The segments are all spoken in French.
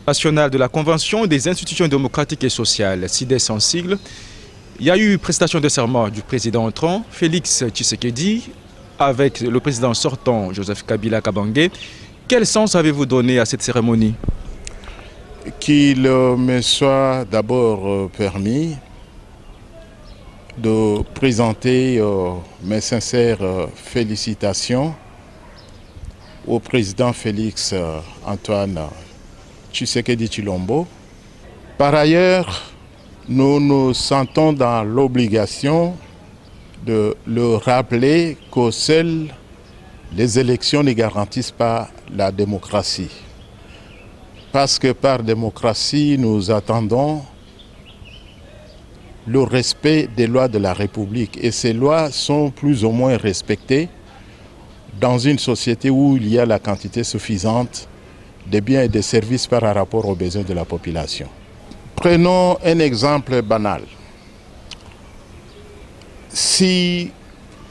National de la Convention des institutions démocratiques et sociales, CIDES en sigle, il y a eu prestation de serment du président entrant, Félix Tshisekedi, avec le président sortant, Joseph Kabila Kabange. Quel sens avez-vous donné à cette cérémonie? Qu'il me soit d'abord permis de présenter mes sincères félicitations au président Félix Antoine Tshisekedi Tshilombo. Par ailleurs, nous nous sentons dans l'obligation de le rappeler que seules les élections ne garantissent pas la démocratie. Parce que par démocratie, nous attendons le respect des lois de la République. Et ces lois sont plus ou moins respectées dans une société où il y a la quantité suffisante de biens et de services par rapport aux besoins de la population. Prenons un exemple banal. Si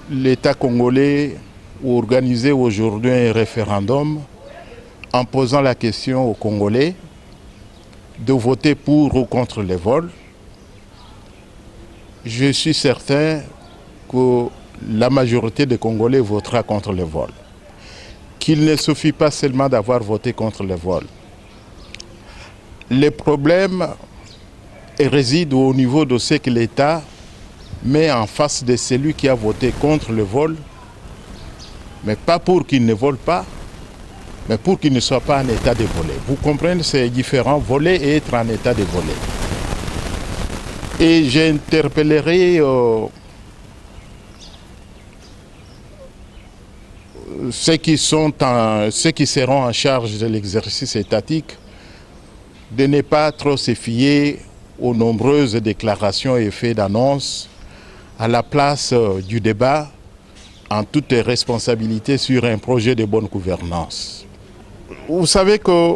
l'État congolais organisait aujourd'hui un référendum en posant la question aux Congolais de voter pour ou contre les vols, je suis certain que la majorité des Congolais votera contre les vols. Qu'il ne suffit pas seulement d'avoir voté contre les vols. Le problème réside au niveau de ce que l'État met en face de celui qui a voté contre le vol, mais pas pour qu'il ne vole pas, mais pour qu'il ne soit pas en état de voler. Vous comprenez, c'est différent, voler et être en état de voler. Et j'interpellerai ceux qui seront en charge de l'exercice étatique de ne pas trop se fier aux nombreuses déclarations et faits d'annonce à la place du débat en toute responsabilité sur un projet de bonne gouvernance. Vous savez que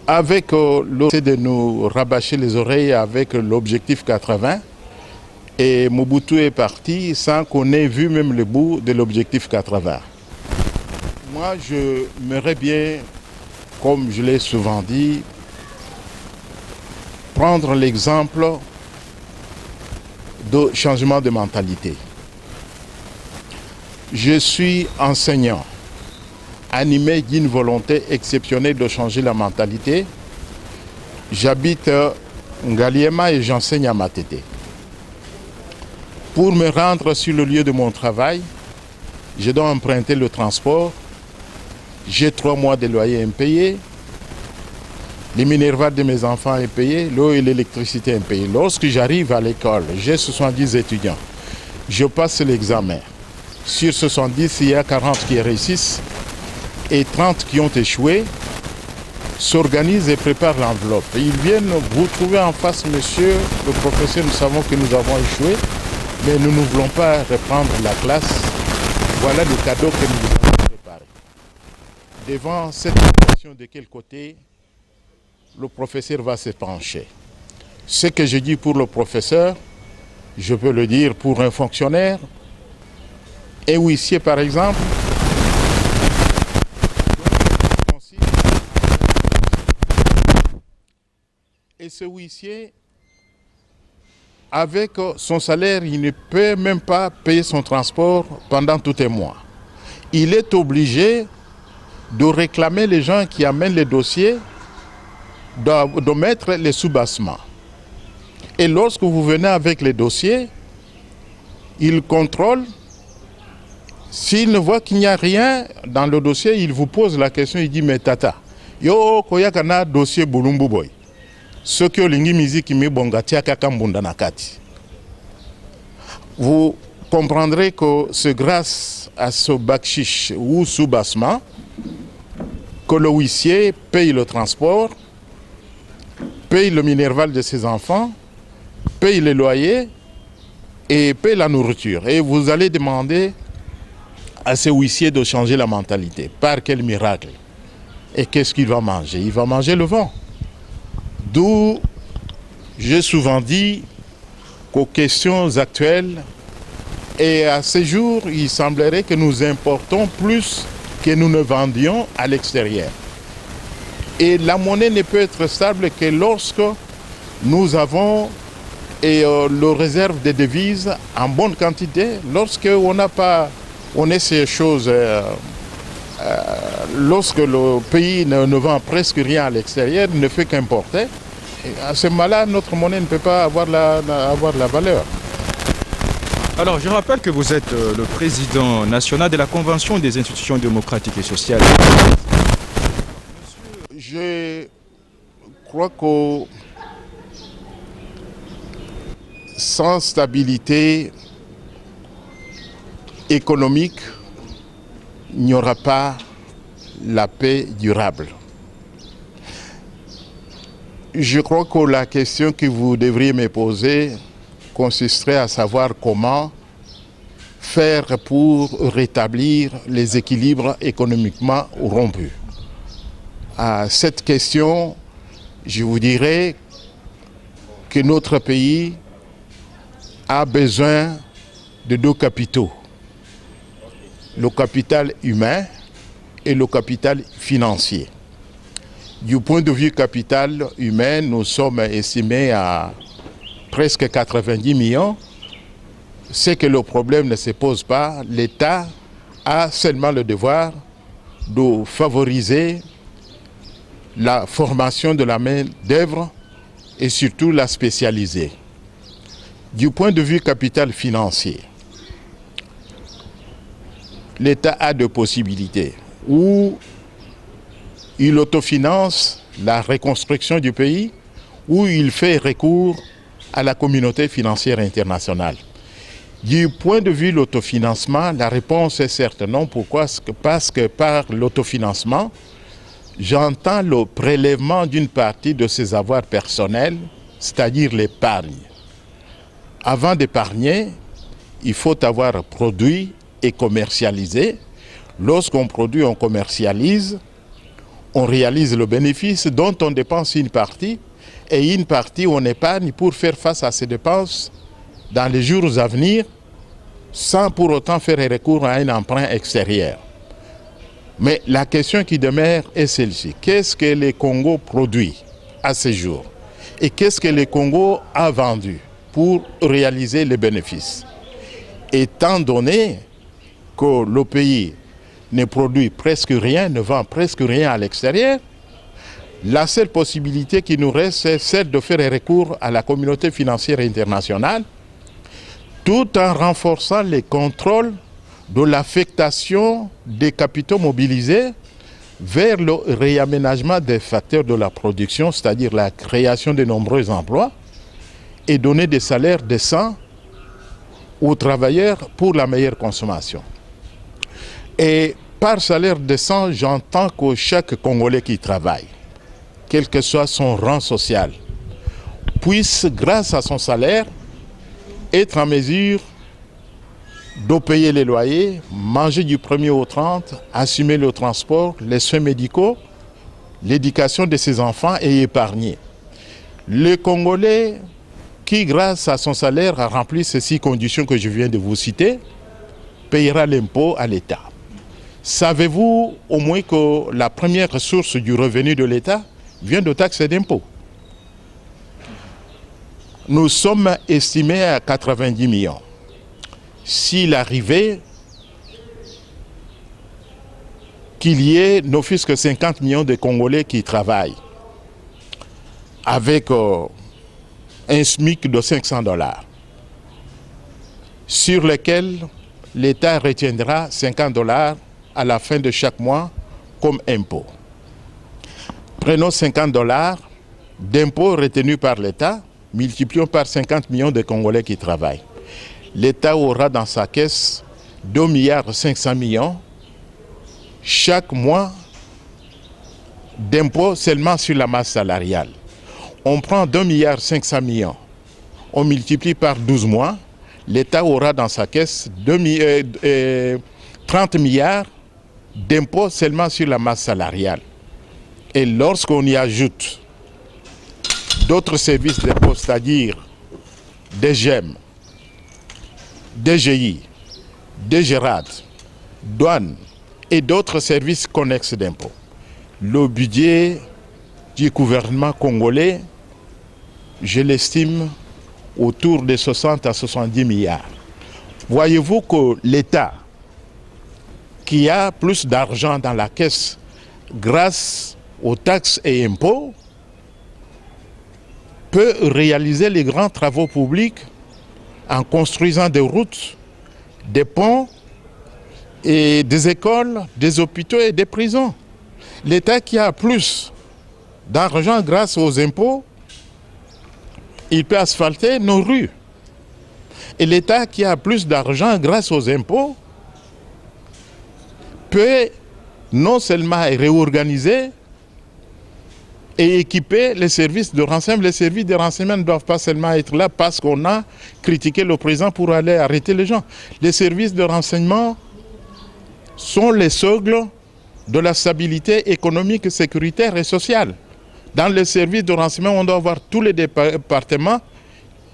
avec l'essai de nous rabâcher les oreilles avec l'objectif 80, et Mobutu est parti sans qu'on ait vu même le bout de l'objectif 80. Moi, je m'aimerais bien, comme je l'ai souvent dit, prendre l'exemple de changement de mentalité. Je suis enseignant, animé d'une volonté exceptionnelle de changer la mentalité. J'habite Ngaliema et j'enseigne à Matete. Pour me rendre sur le lieu de mon travail, je dois emprunter le transport. J'ai 3 mois de loyer impayé. Les minervales de mes enfants impayés, l'eau et l'électricité impayées. Lorsque j'arrive à l'école, j'ai 70 étudiants. Je passe l'examen. Sur 70, il y a 40 qui réussissent et 30 qui ont échoué, s'organisent et préparent l'enveloppe. Ils viennent vous trouver en face, monsieur le professeur, nous savons que nous avons échoué, mais nous ne voulons pas reprendre la classe. Voilà le cadeau que nous vous avons préparé. Devant cette situation, de quel côté le professeur va se pencher? Ce que je dis pour le professeur, je peux le dire pour un fonctionnaire, un huissier par exemple. Et ce huissier, avec son salaire, il ne peut même pas payer son transport pendant tout un mois. Il est obligé de réclamer les gens qui amènent les dossiers, de mettre les sous-bassements. Et lorsque vous venez avec les dossiers, il contrôle. S'il ne voit qu'il n'y a rien dans le dossier, il vous pose la question, il dit, mais tata, yo koyakana dossier bulumbu boy. Ce que l'ingi musique me bongatia kakambunda nakati. Vous comprendrez que c'est grâce à ce bakshish ou sous-bassement que le huissier paye le transport, paye le minerval de ses enfants, paye le loyer et paye la nourriture. Et vous allez demander à ce huissier de changer la mentalité. Par quel miracle? Et qu'est-ce qu'il va manger? Il va manger le vent. D'où j'ai souvent dit qu'aux questions actuelles, et à ce jour, il semblerait que nous importons plus que nous ne vendions à l'extérieur. Et la monnaie ne peut être stable que lorsque nous avons le réserve de devises en bonne quantité. Lorsque on est ces choses, lorsque le pays ne vend presque rien à l'extérieur, ne fait qu'importer, à ce moment-là, notre monnaie ne peut pas avoir la valeur. Alors, je rappelle que vous êtes le président national de la Convention des institutions démocratiques et sociales. Je crois que sans stabilité économique, il n'y aura pas la paix durable. Je crois que la question que vous devriez me poser consisterait à savoir comment faire pour rétablir les équilibres économiquement rompus. À cette question, je vous dirais que notre pays a besoin de deux capitaux, le capital humain et le capital financier. Du point de vue capital humain, nous sommes estimés à presque 90 millions. C'est que le problème ne se pose pas. L'État a seulement le devoir de favoriser la formation de la main-d'œuvre et surtout la spécialiser. Du point de vue capital financier, l'État a deux possibilités. Ou il autofinance la reconstruction du pays, ou il fait recours à la communauté financière internationale. Du point de vue de l'autofinancement, la réponse est certes non. Pourquoi? Parce que par l'autofinancement, j'entends le prélèvement d'une partie de ses avoirs personnels, c'est-à-dire l'épargne. Avant d'épargner, il faut avoir produit et commercialisé. Lorsqu'on produit, on commercialise, on réalise le bénéfice dont on dépense une partie et une partie on épargne pour faire face à ces dépenses dans les jours à venir sans pour autant faire recours à un emprunt extérieur. Mais la question qui demeure est celle-ci. Qu'est-ce que le Congo produit à ce jour? Et qu'est-ce que le Congo a vendu pour réaliser les bénéfices? Étant donné que le pays ne produit presque rien, ne vend presque rien à l'extérieur, la seule possibilité qui nous reste, c'est celle de faire recours à la communauté financière internationale, tout en renforçant les contrôles de l'affectation des capitaux mobilisés vers le réaménagement des facteurs de la production, c'est-à-dire la création de nombreux emplois, et donner des salaires décents aux travailleurs pour la meilleure consommation. Et par salaire décent, j'entends que chaque Congolais qui travaille, quel que soit son rang social, puisse, grâce à son salaire, être en mesure de payer les loyers, manger du 1er au 30, assumer le transport, les soins médicaux, l'éducation de ses enfants et épargner. Le Congolais qui, grâce à son salaire, a rempli ces 6 conditions que je viens de vous citer, payera l'impôt à l'État. Savez-vous au moins que la première source du revenu de l'État vient de taxes et d'impôts? Nous sommes estimés à 90 millions. S'il arrivait qu'il y ait non plus que 50 millions de Congolais qui travaillent avec un SMIC de 500 $, sur lequel l'État retiendra 50 $ à la fin de chaque mois comme impôt. Prenons 50 $ d'impôts retenus par l'État, multiplions par 50 millions de Congolais qui travaillent. L'État aura dans sa caisse 2,5 milliards chaque mois d'impôts seulement sur la masse salariale. On prend 2,5 milliards, on multiplie par 12 mois, l'État aura dans sa caisse 30 milliards d'impôts seulement sur la masse salariale. Et lorsqu'on y ajoute d'autres services d'impôts, c'est-à-dire des GEM, DGI, DGRAD, douane et d'autres services connexes d'impôts, le budget du gouvernement congolais, je l'estime autour de 60 à 70 milliards. Voyez-vous que l'État, qui a plus d'argent dans la caisse grâce aux taxes et impôts, peut réaliser les grands travaux publics en construisant des routes, des ponts, et des écoles, des hôpitaux et des prisons. L'État qui a plus d'argent grâce aux impôts, il peut asphalter nos rues. Et l'État qui a plus d'argent grâce aux impôts peut non seulement réorganiser et équiper les services de renseignement. Les services de renseignement ne doivent pas seulement être là parce qu'on a critiqué le président pour aller arrêter les gens. Les services de renseignement sont les socles de la stabilité économique, sécuritaire et sociale. Dans les services de renseignement, on doit avoir tous les départements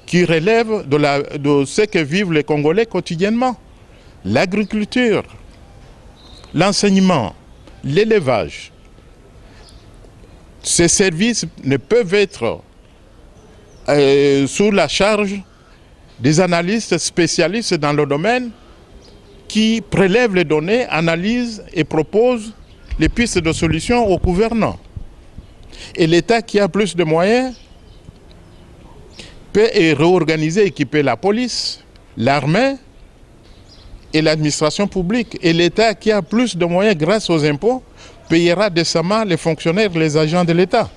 qui relèvent de ce que vivent les Congolais quotidiennement. L'agriculture, l'enseignement, l'élevage. Ces services ne peuvent être sous la charge des analystes spécialistes dans le domaine qui prélèvent les données, analysent et proposent les pistes de solutions aux gouvernants. Et l'État qui a plus de moyens peut réorganiser, équiper la police, l'armée et l'administration publique. Et l'État qui a plus de moyens grâce aux impôts payera décemment les fonctionnaires, les agents de l'État.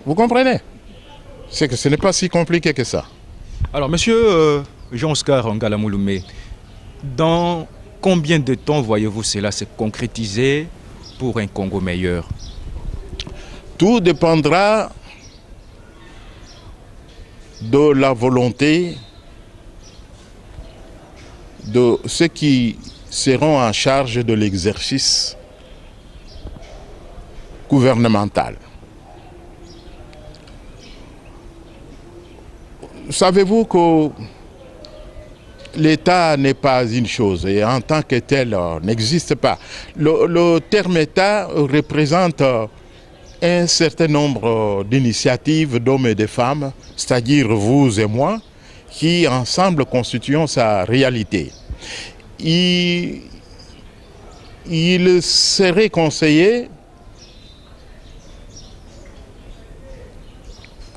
Vous comprenez? C'est que ce n'est pas si compliqué que ça. Alors, monsieur Jean-Oscar Ngala Mouloumé, dans combien de temps voyez-vous cela se concrétiser pour un Congo meilleur? Tout dépendra de la volonté de ceux qui seront en charge de l'exercice gouvernemental. Savez-vous que l'État n'est pas une chose et en tant que tel n'existe pas. Le terme État représente un certain nombre d'initiatives d'hommes et de femmes, c'est-à-dire vous et moi, qui ensemble constituons sa réalité. Il serait conseillé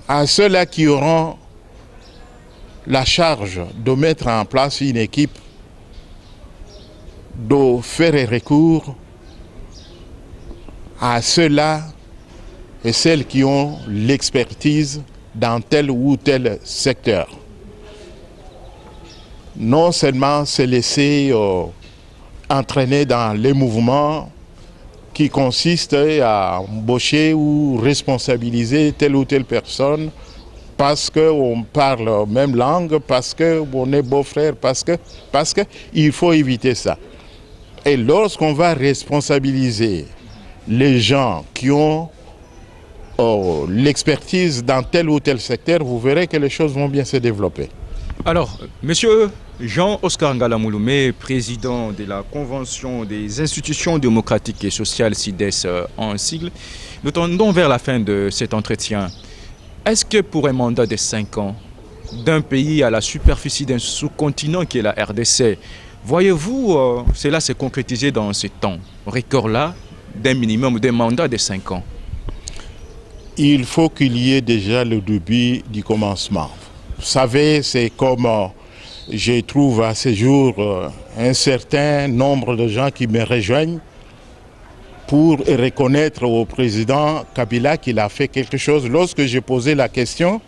à ceux-là qui auront la charge de mettre en place une équipe, de faire recours à ceux-là et celles qui ont l'expertise dans tel ou tel secteur. Non seulement se laisser entraîner dans les mouvements qui consistent à embaucher ou responsabiliser telle ou telle personne parce qu'on parle même langue, parce qu'on est beau-frère, parce que il faut éviter ça. Et lorsqu'on va responsabiliser les gens qui ont l'expertise dans tel ou tel secteur, vous verrez que les choses vont bien se développer. Alors, monsieur Jean-Oscar Ngala Mouloumé, président de la Convention des institutions démocratiques et sociales, SIDES en sigle, nous tendons vers la fin de cet entretien. Est-ce que pour un mandat de 5 ans, d'un pays à la superficie d'un sous-continent qui est la RDC, voyez-vous cela se concrétiser dans ce temps record-là d'un minimum d'un mandat de 5 ans? Il faut qu'il y ait déjà le début du commencement. Vous savez, c'est comme je trouve à ce jour un certain nombre de gens qui me rejoignent pour reconnaître au président Kabila qu'il a fait quelque chose. Lorsque j'ai posé la question,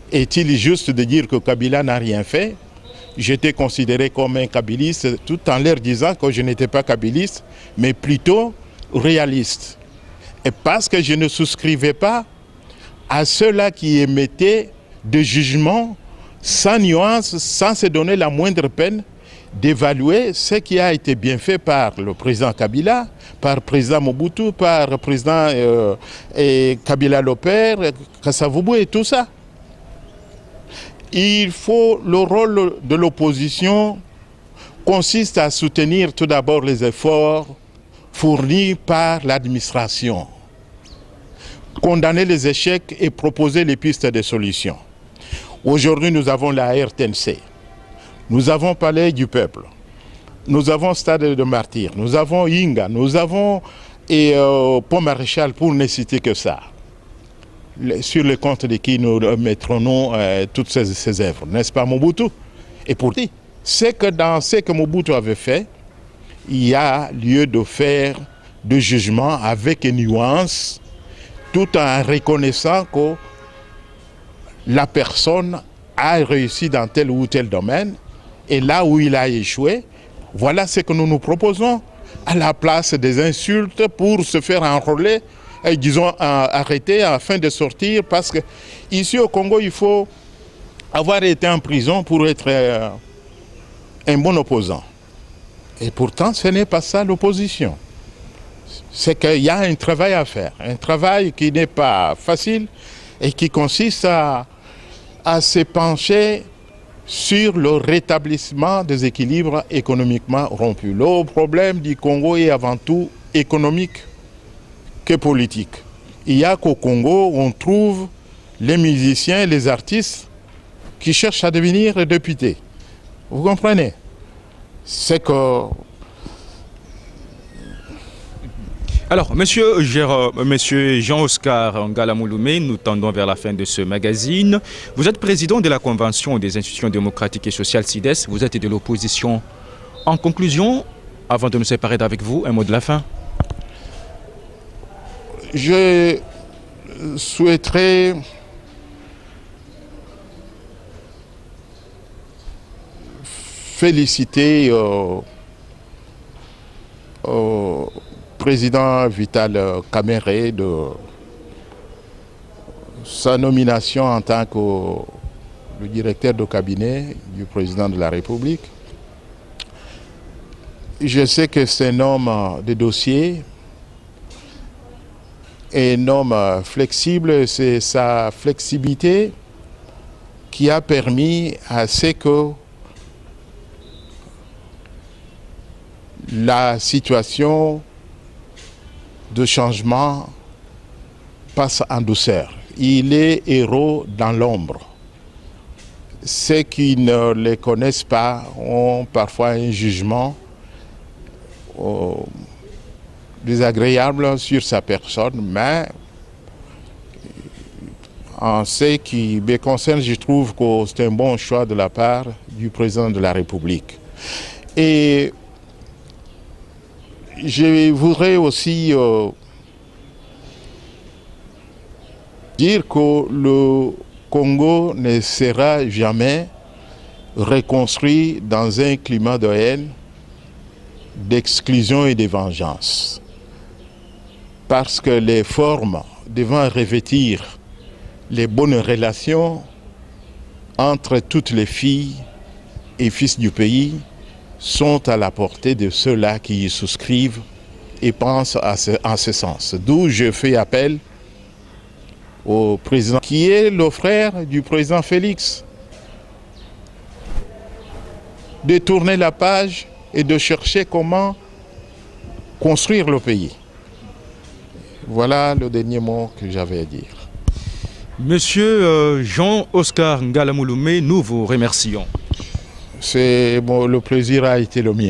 est-il juste de dire que Kabila n'a rien fait? J'étais considéré comme un kabiliste tout en leur disant que je n'étais pas kabiliste, mais plutôt réaliste. Et parce que je ne souscrivais pas à ceux-là qui émettaient des jugements sans nuance, sans se donner la moindre peine d'évaluer ce qui a été bien fait par le président Kabila, par le président Mobutu, par le président Kabila le père, Kasavubu et tout ça. Le rôle de l'opposition consiste à soutenir tout d'abord les efforts fournis par l'administration. condamner les échecs et proposer les pistes de solutions. Aujourd'hui, nous avons la RTNC, nous avons Palais du Peuple, nous avons Stade de Martyrs, nous avons Inga, nous avons Pont Maréchal, pour ne citer que ça. Sur le compte de qui nous mettrons toutes ces œuvres, n'est-ce pas Mobutu? Et pour dire, c'est que dans ce que Mobutu avait fait, il y a lieu de faire de jugement avec nuance, tout en reconnaissant que la personne a réussi dans tel ou tel domaine, et là où il a échoué, voilà ce que nous nous proposons, à la place des insultes pour se faire enrôler, et disons arrêter afin de sortir, parce que ici au Congo, il faut avoir été en prison pour être un bon opposant. Et pourtant, ce n'est pas ça l'opposition. C'est qu'il y a un travail à faire, un travail qui n'est pas facile et qui consiste à se pencher sur le rétablissement des équilibres économiquement rompus. Le problème du Congo est avant tout économique que politique. Il y a qu'au Congo, on trouve les musiciens, les artistes qui cherchent à devenir députés. Vous comprenez? C'est que... Alors, monsieur Jean-Oscar Ngala Mouloumé, nous tendons vers la fin de ce magazine. Vous êtes président de la Convention des institutions démocratiques et sociales CIDES. Vous êtes de l'opposition. En conclusion, avant de nous séparer d'avec vous, un mot de la fin. Je souhaiterais féliciter président Vital Kamerhe de sa nomination en tant que le directeur de cabinet du président de la République. Je sais que c'est un homme de dossier, un homme flexible. C'est sa flexibilité qui a permis à ce que la situation de changement passe en douceur. Il est héros dans l'ombre. Ceux qui ne le connaissent pas ont parfois un jugement désagréable sur sa personne, mais en ce qui me concerne, je trouve que c'est un bon choix de la part du président de la République. Et je voudrais aussi dire que le Congo ne sera jamais reconstruit dans un climat de haine, d'exclusion et de vengeance. Parce que les formes devant revêtir les bonnes relations entre toutes les filles et fils du pays sont à la portée de ceux-là qui y souscrivent et pensent en ce sens. D'où je fais appel au président, qui est le frère du président Félix, de tourner la page et de chercher comment construire le pays. Voilà le dernier mot que j'avais à dire. Monsieur Jean-Oscar Ngala Mouloumé, nous vous remercions. Le plaisir a été le mien.